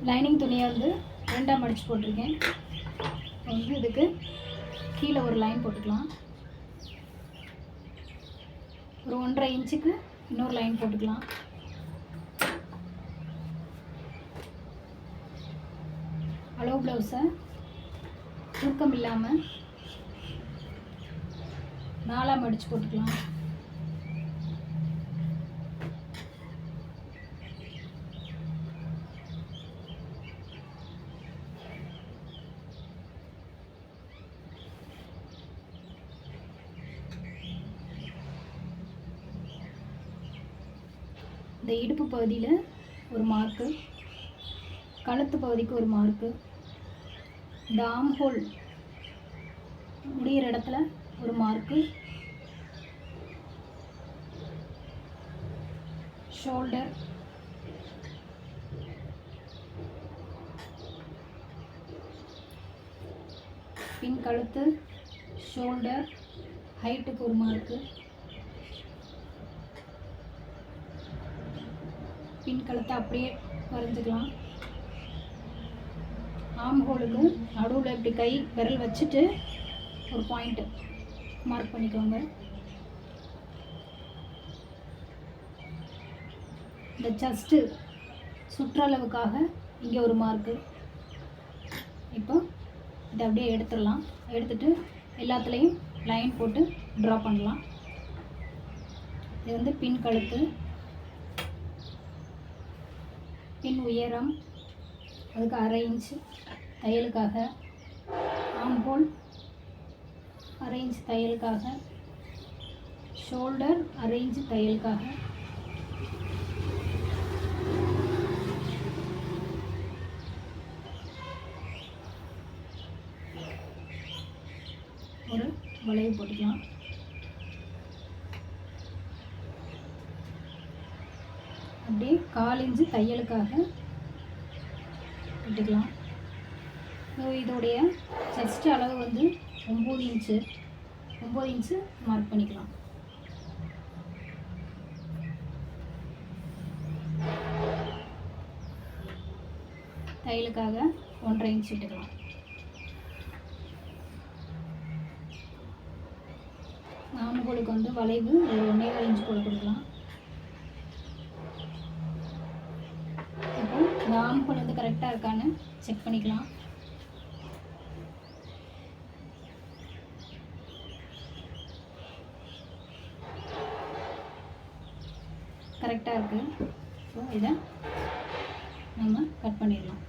Lining துணியை வந்து ரெண்டாக மடித்து போட்டிருக்கேன். வந்து இதுக்கு கீழே ஒரு லைன் போட்டுக்கலாம். ஒரு 1.5 இன்ச்சுக்கு இன்னொரு லைன் போட்டுக்கலாம். அளவு ப்ளவுஸை சுருக்கம் இல்லாமல் 4ஆக மடித்து போட்டுக்கலாம். இந்த இடுப்பு பகுதியில் ஒரு மார்க்கு, கழுத்து பகுதிக்கு ஒரு மார்க்கு, இந்த ஆம் ஹோல் முடிகிற இடத்துல ஒரு மார்க்கு, ஷோல்டர், பின் கழுத்து, ஷோல்டர் ஹைட்டுக்கு ஒரு மார்க்கு, பின் கழுத்தை அப்படியே வரைஞ்சிக்கலாம். ஆம் ஹோலுக்கு நடுவில் இப்படி கை விரல் வச்சுட்டு ஒரு பாயிண்ட்டு மார்க் பண்ணிக்கோங்க. இந்த செஸ்ட்டு சுற்றளவுக்காக இங்கே ஒரு மார்க்கு. இப்போ இதை அப்படியே எடுத்துடலாம். எடுத்துட்டு எல்லாத்துலேயும் லைன் போட்டு ட்ரா பண்ணலாம். இது வந்து பின் கழுத்து, பின் உயரம் அதுக்கு 1/2 இன்ச்சு தையலுக்காக, ஆம் ஹோல் 1/2 இன்ச் தையலுக்காக, ஷோல்டர் 1/2 இன்ச் தையலுக்காக, ஒரு வளைவு போட்டுக்கலாம். அப்படியே 1/4 இன்ச்சு தையலுக்காக விட்டுக்கலாம். இதோடைய செஸ்ட் அளவு வந்து 9 இன்ச்சு மார்க் பண்ணிக்கலாம். தையலுக்காக 1.5 இன்ச் விட்டுக்கலாம். ஆம்ஹோலுக்கு வந்து வளைவு ஒரு 1.25 இன்ச் போல கொடுக்கலாம். இப்போ இந்த ஆம்ஹோல் வந்து கரெக்டாக இருக்கான்னு செக் பண்ணிக்கலாம். கரெக்டாக இருக்குது. ஸோ இதை நம்ம கட் பண்ணிடலாம்.